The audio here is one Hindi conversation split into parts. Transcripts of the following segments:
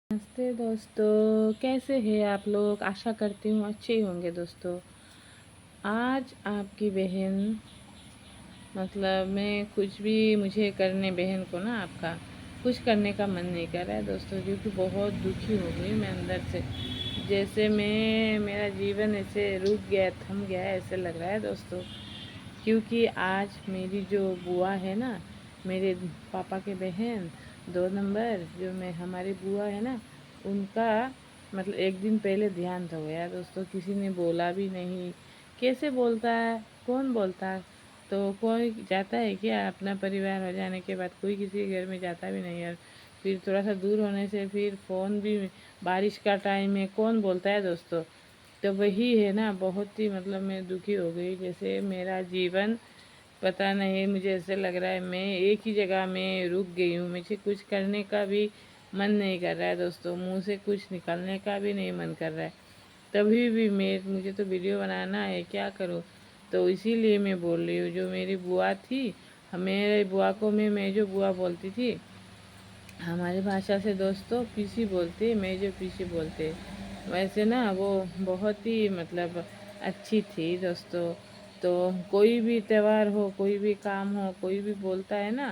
नमस्ते दोस्तों, कैसे हैं आप लोग। आशा करती हूँ अच्छे ही होंगे दोस्तों। आज आपकी बहन मैं कुछ भी मुझे करने बहन को ना आपका कुछ करने का मन नहीं कर रहा है दोस्तों, क्योंकि बहुत दुखी हो गई मैं अंदर से। जैसे मेरा जीवन ऐसे रुक गया, थम गया है, ऐसे लग रहा है दोस्तों। क्योंकि आज मेरी जो बुआ है ना, मेरे पापा के बहन 2 नंबर जो मैं हमारी बुआ है ना, उनका एक दिन पहले ध्यान हो गया दोस्तों। किसी ने बोला भी नहीं। कैसे बोलता है, कौन बोलता है। तो कोई जाता है क्या, अपना परिवार हो जाने के बाद कोई किसी के घर में जाता भी नहीं। और फिर थोड़ा सा दूर होने से फिर फ़ोन भी, बारिश का टाइम है, कौन बोलता है दोस्तों। तो वही है ना, बहुत ही मैं दुखी हो गई। जैसे मेरा जीवन पता नहीं, मुझे ऐसे लग रहा है मैं एक ही जगह में रुक गई हूँ। मुझे कुछ करने का भी मन नहीं कर रहा है दोस्तों, मुंह से कुछ निकलने का भी नहीं मन कर रहा है। तभी भी मुझे तो वीडियो बनाना है, क्या करूँ। तो इसीलिए मैं बोल रही हूँ। जो मेरी बुआ थी, मेरे बुआ को मैं जो बुआ बोलती थी, हमारी भाषा से दोस्तों पीसी बोलते, मैं जो पीसी बोलते। वैसे ना वो बहुत ही अच्छी थी दोस्तों। तो कोई भी त्यौहार हो, कोई भी काम हो, कोई भी बोलता है ना,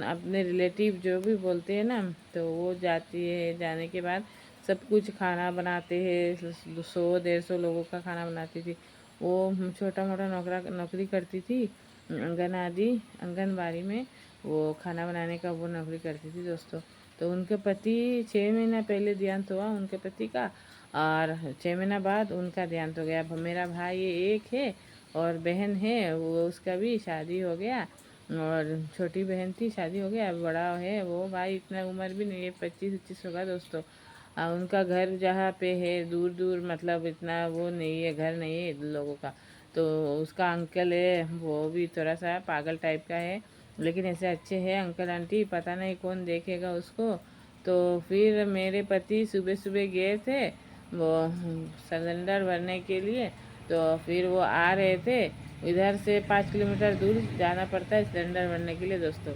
अपने रिलेटिव जो भी बोलते हैं ना, तो वो जाती है। जाने के बाद सब कुछ खाना बनाते हैं, 100-150 लोगों का खाना बनाती थी वो। छोटा मोटा नौकरी करती थी, आंगनबाड़ी में वो खाना बनाने का वो नौकरी करती थी दोस्तों। तो उनके पति 6 महीना पहले देहांत हुआ उनके पति का, और 6 महीना बाद उनका देहांत हो गया। अब मेरा भाई एक है और बहन है, वो उसका भी शादी हो गया। और छोटी बहन थी, शादी हो गया। अब बड़ा है वो भाई, इतना उम्र भी नहीं है, 25-25 होगा दोस्तों। उनका घर जहाँ पे है दूर दूर, इतना वो नहीं है, घर नहीं है लोगों का। तो उसका अंकल है, वो भी थोड़ा सा पागल टाइप का है, लेकिन ऐसे अच्छे हैं अंकल आंटी, पता नहीं कौन देखेगा उसको। तो फिर मेरे पति सुबह सुबह गए थे वो सिलेंडर भरने के लिए। तो फिर वो आ रहे थे, इधर से 5 किलोमीटर दूर जाना पड़ता है सिलेंडर भरने के लिए दोस्तों।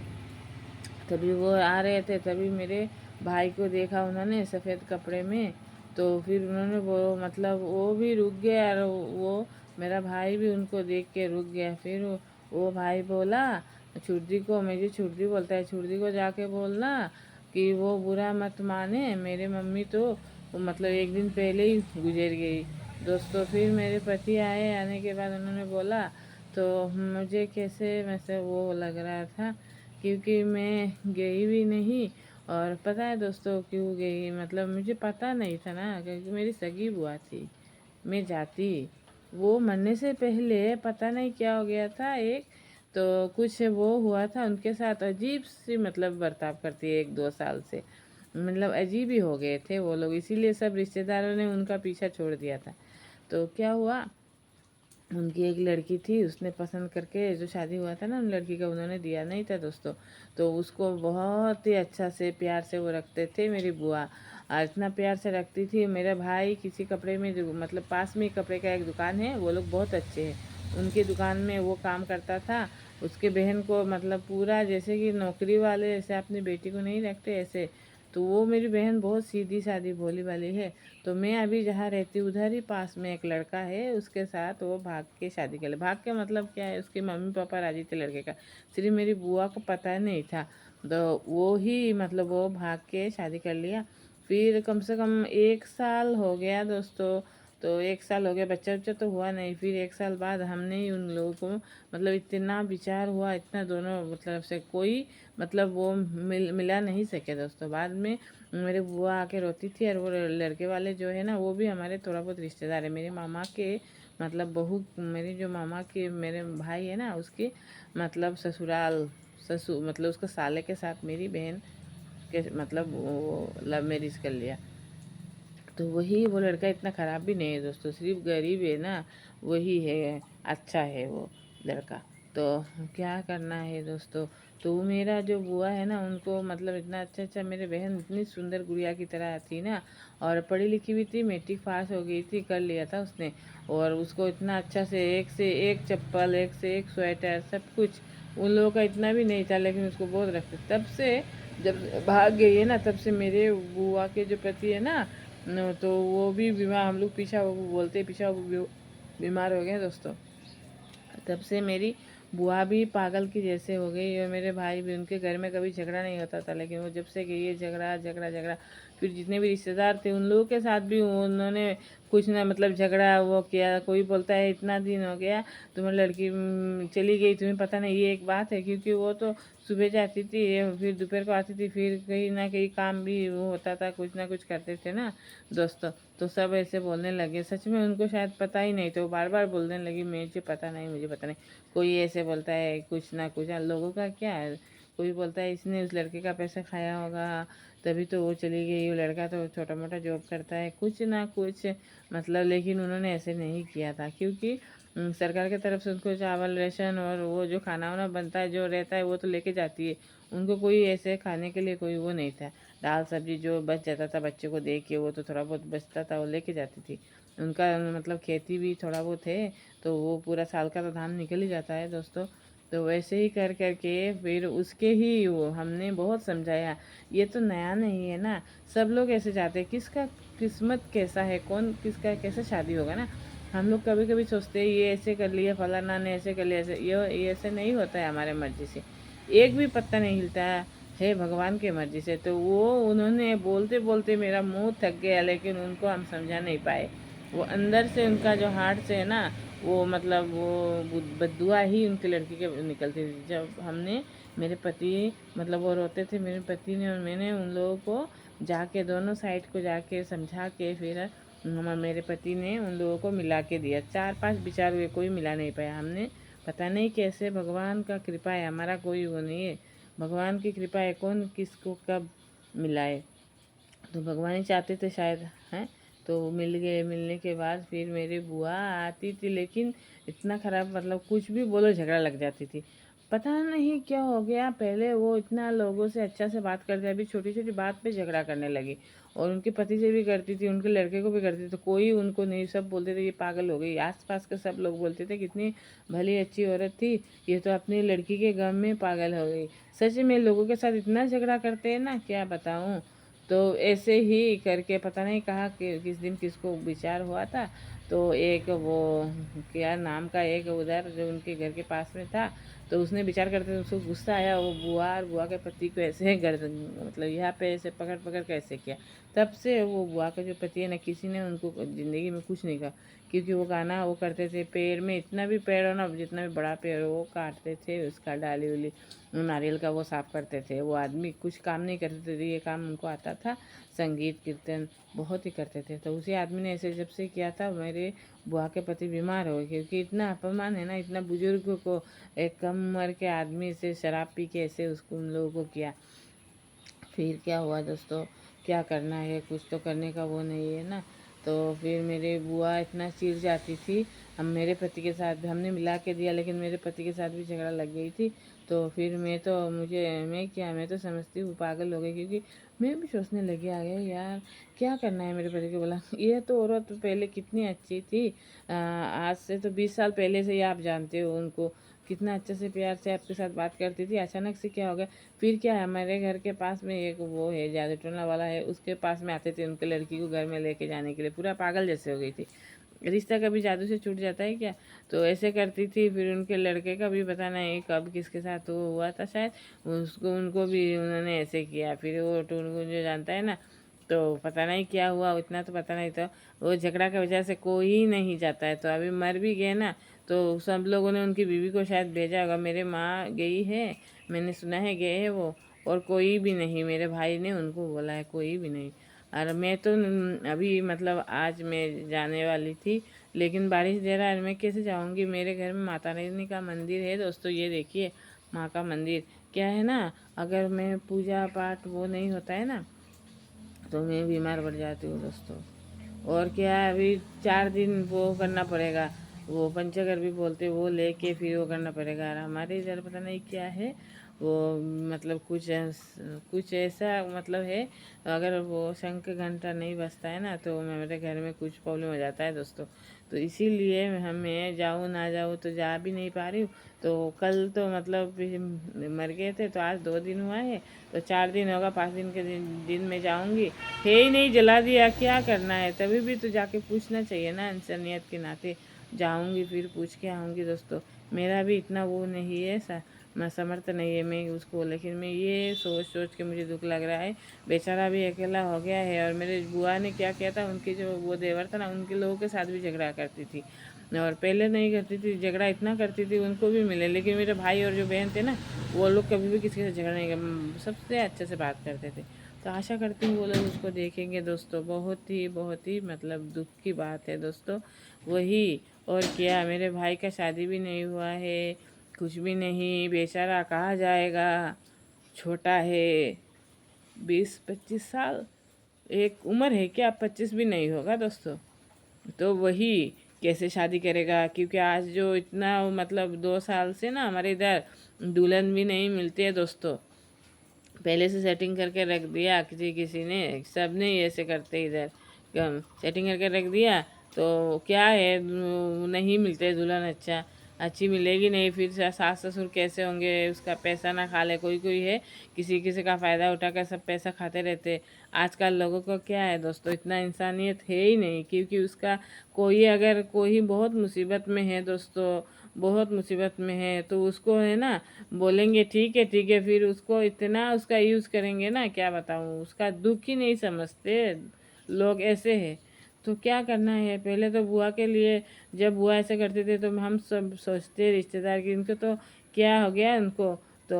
तभी वो आ रहे थे, तभी मेरे भाई को देखा उन्होंने सफ़ेद कपड़े में। तो फिर उन्होंने वो भी रुक गया, और वो मेरा भाई भी उनको देख के रुक गया। फिर वो भाई बोला छुर्दी को, मुझे छुर्दी बोलता है, छुर्दी को जाके बोलना कि वो बुरा मत माने, मेरे मम्मी तो एक दिन पहले ही गुजर गई दोस्तों। फिर मेरे पति आए, आने के बाद उन्होंने बोला, तो मुझे कैसे वो लग रहा था, क्योंकि मैं गई भी नहीं। और पता है दोस्तों क्यों गई, मुझे पता नहीं था ना, क्योंकि मेरी सगी बुआ थी। मैं जाती, वो मरने से पहले पता नहीं क्या हो गया था, एक तो कुछ वो हुआ था उनके साथ, अजीब सी बर्ताव करती है 1-2 साल से। अजीब ही हो गए थे वो लोग, इसीलिए सब रिश्तेदारों ने उनका पीछा छोड़ दिया था। तो क्या हुआ, उनकी एक लड़की थी, उसने पसंद करके जो शादी हुआ था ना उन लड़की का, उन्होंने दिया नहीं था दोस्तों। तो उसको बहुत ही अच्छा से प्यार से वो रखते थे मेरी बुआ, और इतना प्यार से रखती थी। मेरा भाई किसी कपड़े में पास में ही कपड़े का एक दुकान है, वो लोग बहुत अच्छे हैं, उनकी दुकान में वो काम करता था। उसके बहन को पूरा जैसे कि नौकरी वाले जैसे अपनी बेटी को नहीं रखते ऐसे। तो वो मेरी बहन बहुत सीधी सादी भोली वाली है। तो मैं अभी जहाँ रहती हूँ उधर ही पास में एक लड़का है, उसके साथ वो भाग के शादी कर ले। भाग के क्या है, उसके मम्मी पापा राजी थे लड़के का, सिर्फ मेरी बुआ को पता नहीं था। तो वो ही वो भाग के शादी कर लिया। फिर कम से कम 1 साल हो गया दोस्तों। तो 1 साल हो गया, बच्चा बच्चा तो हुआ नहीं। फिर 1 साल बाद हमने ही उन लोगों को इतना विचार हुआ, इतना दोनों से कोई वो मिला नहीं सके दोस्तों। बाद में मेरे बुआ आके रोती थी, और वो लड़के वाले जो है ना, वो भी हमारे थोड़ा बहुत रिश्तेदार है, मेरे मामा के बहू, मेरी जो मामा के मेरे भाई है ना, उसके ससुराल, ससुर उसका साले के साथ मेरी बहन के वो लव मैरिज कर लिया। तो वही वो लड़का इतना ख़राब भी नहीं है दोस्तों, सिर्फ गरीब है ना, वही है, अच्छा है वो लड़का। तो क्या करना है दोस्तों। तो वो मेरा जो बुआ है ना, उनको इतना अच्छा मेरे बहन इतनी सुंदर गुड़िया की तरह थी ना, और पढ़ी लिखी भी थी, मैट्रिक पास हो गई थी, कर लिया था उसने। और उसको इतना अच्छा से एक चप्पल, एक से एक स्वेटर, सब कुछ उन लोगों का इतना भी नहीं था, लेकिन उसको बहुत रखते। तब से जब भाग गई है ना, तब से मेरे बुआ के जो पति है ना तो वो भी बीमार, हम लोग पीछा वो बोलते पीछा वो बीमार हो गए दोस्तों। तब से मेरी बुआ भी पागल की जैसे हो गई और मेरे भाई भी, उनके घर में कभी झगड़ा नहीं होता था, लेकिन वो जब से गई है झगड़ा झगड़ा झगड़ा। फिर जितने भी रिश्तेदार थे उन लोगों के साथ भी उन्होंने कुछ ना मतलब झगड़ा वो किया। कोई बोलता है इतना दिन हो गया तुम्हारी लड़की चली गई, तुम्हें पता नहीं। ये एक बात है, क्योंकि वो तो सुबह जाती थी फिर दोपहर को आती थी, फिर कहीं ना कहीं काम भी वो होता था, कुछ ना कुछ करते थे ना दोस्तों। तो सब ऐसे बोलने लगे, सच में उनको शायद पता ही नहीं, तो वो बार बार बोलने लगी मुझे पता नहीं, मुझे पता नहीं। कोई ऐसे बोलता है कुछ ना कुछ, लोगों का क्या है। कोई बोलता है इसने उस लड़के का पैसा खाया होगा तभी तो वो चली गई, वो लड़का तो छोटा मोटा जॉब करता है, कुछ ना कुछ मतलब। लेकिन उन्होंने ऐसे नहीं किया था, क्योंकि सरकार की तरफ से उनको चावल राशन और वो जो खाना वाना बनता है जो रहता है वो तो लेके जाती है। उनको कोई ऐसे खाने के लिए कोई वो नहीं था। दाल सब्जी जो बच जाता था बच्चे को दे के, वो तो थोड़ा बहुत बचता था वो लेके जाती थी। उनका मतलब खेती भी थोड़ा बहुत है, तो वो पूरा साल का तो धान निकल ही जाता है दोस्तों। तो वैसे ही कर करके फिर उसके ही वो हमने बहुत समझाया, ये तो नया नहीं है ना, सब लोग ऐसे चाहते हैं, किसका किस्मत कैसा है, कौन किसका कैसे शादी होगा ना। हम लोग कभी कभी सोचते हैं ये ऐसे कर लिया, फलाना ने ऐसे कर लिया, ऐसे ये ऐसे नहीं होता है हमारे मर्जी से। एक भी पत्ता नहीं हिलता है भगवान के मर्जी से। तो वो उन्होंने बोलते बोलते मेरा मुंह थक गया, लेकिन उनको हम समझा नहीं पाए। वो अंदर से उनका जो हार्ट से है ना, वो मतलब वो बद्दुआ ही उनकी लड़की के निकलती थी। जब हमने मेरे पति मतलब वो रोते थे, मेरे पति ने और मैंने उन लोगों को जाके दोनों साइड को जाके समझा के फिर मेरे पति ने उन लोगों को मिला के दिया। 4-5 विचार हुए, कोई मिला नहीं पाया। हमने पता नहीं कैसे, भगवान का कृपा है, हमारा कोई वो नहीं है, भगवान की कृपा है, कौन किसको कब मिलाए। तो भगवान ही चाहते थे शायद हैं। तो मिल गए, मिलने के बाद फिर मेरी बुआ आती थी, लेकिन इतना ख़राब मतलब कुछ भी बोलो झगड़ा लग जाती थी। पता नहीं क्या हो गया, पहले वो इतना लोगों से अच्छा से बात करते, अभी छोटी छोटी बात पे झगड़ा करने लगी। और उनके पति से भी करती थी, उनके लड़के को भी करती थी, तो कोई उनको नहीं, सब बोलते थे ये पागल हो गई। आस पास के सब लोग बोलते थे कितनी भली अच्छी औरत थी, ये तो अपनी लड़की के गम में पागल हो गई। सच में लोगों के साथ इतना झगड़ा करते हैं ना, क्या बताऊँ। तो ऐसे ही करके पता नहीं कहा कि किस दिन किसको विचार हुआ था। तो एक वो क्या नाम का एक उधर जो उनके घर के पास में था, तो उसने विचार करते उसको गुस्सा आया, वो बुआ और बुआ के पति को ऐसे गर्दन मतलब यहाँ पे ऐसे पकड़ पकड़ के ऐसे किया। तब से वो बुआ का जो पति है ना, किसी ने उनको ज़िंदगी में कुछ नहीं कहा। क्योंकि वो गाना वो करते थे, पेड़ में इतना भी पेड़ हो ना, जितना भी बड़ा पेड़ हो वो काटते थे, उसका डाली उली नारियल का वो साफ़ करते थे। वो आदमी कुछ काम नहीं करते थे, ये काम उनको आता था। संगीत कीर्तन बहुत ही करते थे। तो उसी आदमी ने ऐसे जब से किया था, मेरे बुआ के पति बीमार हो गए, क्योंकि इतना अपमान है ना, इतना बुजुर्ग को एक कम उम्र के आदमी से शराब पी के ऐसे उसको उन लोगों को किया। फिर क्या हुआ दोस्तों, क्या करना है, कुछ तो करने का वो नहीं है ना। तो फिर मेरे बुआ इतना चिढ़ जाती थी। हम मेरे पति के साथ हमने मिला के दिया, लेकिन मेरे पति के साथ भी झगड़ा लग गई थी। तो फिर मैं तो समझती हूँ पागल हो गई, क्योंकि मैं भी सोचने लगी आ गया यार क्या करना है। मेरे पति को बोला ये तो औरत पहले कितनी अच्छी थी, आज से तो 20 साल पहले से ही आप जानते हो उनको, कितना अच्छे से प्यार से आपके साथ बात करती थी, अचानक से क्या हो गया। फिर क्या है, हमारे घर के पास में एक वो है जादू टोना वाला है, उसके पास में आते थे उनके लड़की को घर में लेके जाने के लिए, पूरा पागल जैसे हो गई थी। रिश्ता कभी जादू से छूट जाता है क्या। तो ऐसे करती थी। फिर उनके लड़के का भी पता नहीं कब किसके साथ वो हुआ था शायद, उसको उनको भी उन्होंने ऐसे किया। फिर वो टुनगुन जो जानता है ना, तो पता नहीं क्या हुआ, उतना तो पता नहीं था। वो झगड़ा की वजह से कोई नहीं जाता है, तो अभी मर भी गए ना, तो सब लोगों ने उनकी बीवी को शायद भेजा होगा। मेरे माँ गई है, मैंने सुना है गए हैं वो, और कोई भी नहीं, मेरे भाई ने उनको बोला है कोई भी नहीं। और मैं तो अभी मतलब आज मैं जाने वाली थी, लेकिन बारिश दे रहा है, मैं कैसे जाऊंगी। मेरे घर में माता रानी का मंदिर है दोस्तों, ये देखिए माँ का मंदिर। क्या है ना, अगर मैं पूजा पाठ वो नहीं होता है ना, तो मैं बीमार पड़ जाती हूँ दोस्तों। और क्या है, अभी 4 दिन वो करना पड़ेगा, वो पंचकर भी बोलते वो लेके फिर वो करना पड़ेगा। और हमारे इधर पता नहीं क्या है, वो मतलब कुछ ऐसा मतलब है, अगर वो शंख घंटा नहीं बजता है ना तो मेरे घर में कुछ प्रॉब्लम हो जाता है दोस्तों। तो इसीलिए हमें जाऊँ ना जाऊँ तो जा भी नहीं पा रही हूँ। तो कल तो मतलब मर गए थे, तो आज 2 दिन हुआ है, तो 4 दिन होगा, 5 दिन के दिन में जाऊँगी। है ही नहीं, जला दिया, क्या करना है? तभी भी तो जाके पूछना चाहिए ना, इंसानियत के नाते जाऊँगी, फिर पूछ के आऊँगी दोस्तों। मेरा भी इतना वो नहीं है मैं समर्थ नहीं है मैं उसको, लेकिन मैं ये सोच सोच के मुझे दुख लग रहा है। बेचारा भी अकेला हो गया है। और मेरे बुआ ने क्या किया था, उनके जो वो देवर था ना, उनके लोगों के साथ भी झगड़ा करती थी, और पहले नहीं करती थी, झगड़ा इतना करती थी उनको भी मिले। लेकिन मेरे भाई और जो बहन थे ना, वो लोग कभी भी किसी से झगड़ा नहीं कर, सबसे अच्छे से बात करते थे। तो आशा करती हूँ वो लोग उसको देखेंगे दोस्तों। बहुत ही मतलब दुख की बात है दोस्तों। वही, और क्या, मेरे भाई का शादी भी नहीं हुआ है, कुछ भी नहीं, बेचारा कहाँ जाएगा, छोटा है, 20-25 साल, एक उम्र है क्या, 25 भी नहीं होगा दोस्तों। तो वही कैसे शादी करेगा, क्योंकि आज जो इतना मतलब 2 साल से ना हमारे इधर दुल्हन भी नहीं मिलती है दोस्तों। पहले से सेटिंग करके रख दिया किसी किसी ने, सब ने ऐसे करते इधर, सेटिंग करके रख दिया, तो क्या है, नहीं मिलते दुल्हन अच्छी मिलेगी नहीं, फिर सास ससुर कैसे होंगे, उसका पैसा ना खा ले। कोई कोई है किसी किसी का फ़ायदा उठाकर सब पैसा खाते रहते। आजकल लोगों को क्या है दोस्तों, इतना इंसानियत है ही नहीं, क्योंकि उसका कोई अगर कोई बहुत मुसीबत में है दोस्तों, बहुत मुसीबत में है, तो उसको है ना बोलेंगे ठीक है, फिर उसको इतना उसका यूज़ करेंगे ना, क्या बताऊँ, उसका दुख ही नहीं समझते लोग, ऐसे है। तो क्या करना है, पहले तो बुआ के लिए, जब बुआ ऐसे करते थे तो हम सब सोचते रिश्तेदार कि इनको तो क्या हो गया उनको। तो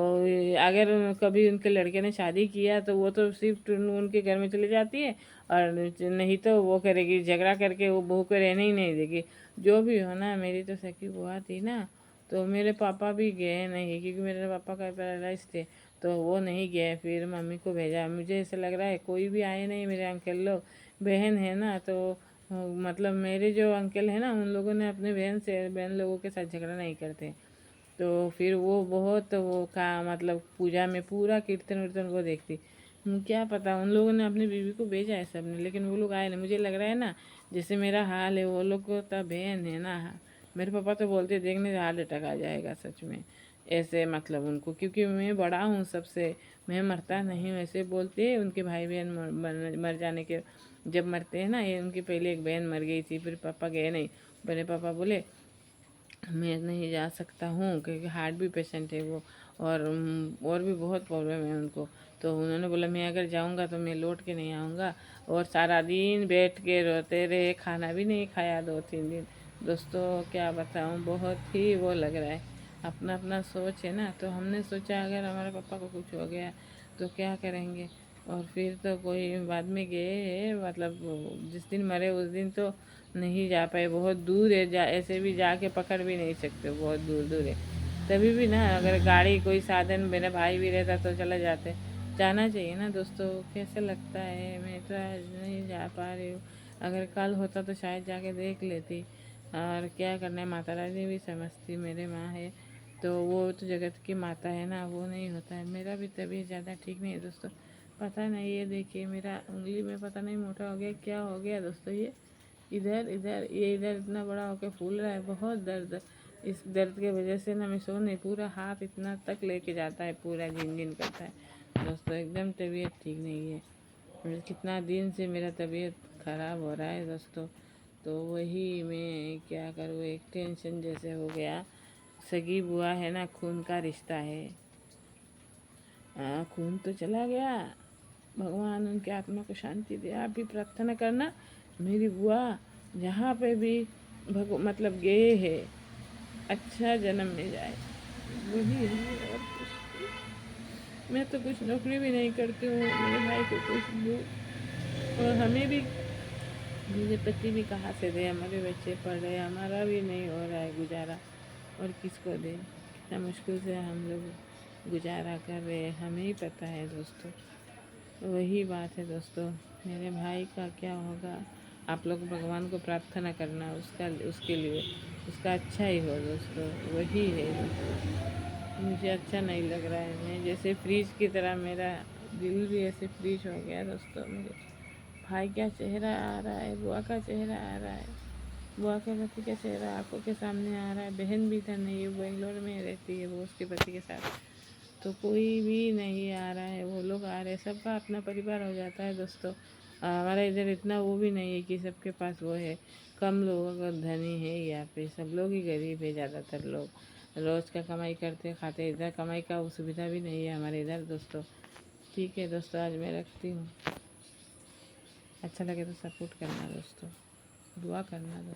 अगर कभी उनके लड़के ने शादी किया तो वो तो सिर्फ उनके घर में चली जाती है, और नहीं तो वो करेगी झगड़ा करके, वो बहू को रहने ही नहीं देगी। जो भी हो ना, मेरी तो सखी बुआ थी ना, तो मेरे पापा भी गए नहीं, क्योंकि मेरे पापा का पैरालाइज थे, तो वो नहीं गए। फिर मम्मी को भेजा। मुझे ऐसा लग रहा है कोई भी आए नहीं, मेरे अंकल लोग, बहन है ना, तो मतलब मेरे जो अंकल है ना, उन लोगों ने अपने बहन लोगों के साथ झगड़ा नहीं करते। तो फिर वो बहुत वो का मतलब पूजा में पूरा कीर्तन वीर्तन वो देखती। क्या पता, उन लोगों ने अपनी बीवी को भेजा है सब ने, लेकिन वो लोग आए नहीं। मुझे लग रहा है ना, जैसे मेरा हाल है, वो लोग को तो बहन है ना। मेरे पापा तो बोलते देखने से हार्ट अटैक आ जाएगा सच में, ऐसे मतलब उनको, क्योंकि मैं बड़ा हूँ सबसे, मैं मरता नहीं हूँ, ऐसे बोलते हैं। उनके भाई बहन मर जाने के, जब मरते हैं ना, ये उनकी पहले एक बहन मर गई थी, फिर पापा गए नहीं। मेरे पापा बोले मैं नहीं जा सकता हूँ, क्योंकि हार्ट भी पेशेंट है वो, और भी बहुत प्रॉब्लम है उनको। तो उन्होंने बोला मैं अगर जाऊँगा तो मैं लौट के नहीं आऊँगा। और सारा दिन बैठ के रोते रहे, खाना भी नहीं खाया 2-3 दिन। दोस्तों क्या बताऊँ, बहुत ही वो लग रहा है। अपना अपना सोच है ना, तो हमने सोचा अगर हमारे पापा को कुछ हो गया तो क्या करेंगे। और फिर तो कोई बाद में गए, मतलब जिस दिन मरे उस दिन तो नहीं जा पाए, बहुत दूर है, ऐसे भी जाके पकड़ भी नहीं सकते, बहुत दूर दूर है। तभी भी ना, अगर गाड़ी कोई साधन मेरा भाई भी रहता तो चले जाते। जाना चाहिए ना दोस्तों, कैसे लगता है, मैं तो आज नहीं जा पा रही हूँ। अगर कल होता तो शायद जाके देख लेती। और क्या करना है, माता रानी भी समझती, मेरे माँ है, तो वो तो जगत की माता है ना, वो नहीं होता है। मेरा भी तबीयत ज़्यादा ठीक नहीं है दोस्तों, पता नहीं, ये देखिए मेरा उंगली में पता नहीं मोटा हो गया, क्या हो गया दोस्तों, ये इधर इधर ये इधर इतना बड़ा होकर फूल रहा है, बहुत दर्द। इस दर्द की वजह से ना मैं सो नहीं, पूरा हाथ इतना तक लेके जाता है, पूरा झिन करता है दोस्तों, एकदम तबीयत ठीक नहीं है। कितना दिन से मेरा तबीयत ख़राब हो रहा है दोस्तों। तो वही मैं क्या करूँ, एक टेंशन जैसे हो गया। सगी बुआ है ना, खून का रिश्ता है। खून तो चला गया, भगवान उनकी आत्मा को शांति दे। आप भी प्रार्थना करना, मेरी बुआ जहाँ पे भी मतलब गए है, अच्छा जन्म में जाए, वही है, और कुछ। मैं तो कुछ नौकरी भी नहीं करती हूँ, मेरे भाई को कुछ दूँ, और हमें भी, मुझे पति भी कहाँ से दे, हमारे बच्चे पढ़ रहे, हमारा भी नहीं हो रहा है गुजारा, और किसको दे। कितना मुश्किल से हम लोग गुजारा कर रहे हैं, हमें ही पता है दोस्तों। वही बात है दोस्तों, मेरे भाई का क्या होगा। आप लोग भगवान को प्रार्थना करना उसका, उसके लिए, उसका अच्छा ही हो दोस्तों, वही है दोस्तों। मुझे अच्छा नहीं लग रहा है। मैं जैसे फ्रीज की तरह मेरा दिल भी ऐसे फ्रीज हो गया दोस्तों। मेरे भाई का चेहरा आ रहा है, बुआ का चेहरा आ रहा है, बुआ के पति का चेहरा आंखों के सामने आ रहा है। बहन भी इधर नहीं है, वो बेंगलोर में रहती है, वो उसके पति के साथ, तो कोई भी नहीं आ रहा है। वो लोग आ रहे हैं, सबका अपना परिवार हो जाता है दोस्तों। हमारा इधर इतना वो भी नहीं है कि सबके पास वो है। कम लोग अगर धनी है यहाँ पे, सब लोग ही गरीब है। ज़्यादातर लोग रोज़ का कमाई करते खाते, इधर कमाई का वो सुविधा भी नहीं है हमारे इधर दोस्तों। ठीक है दोस्तों, आज मैं रखती हूँ। अच्छा लगे तो सपोर्ट करना दोस्तों, दुआ करना दोस्तों।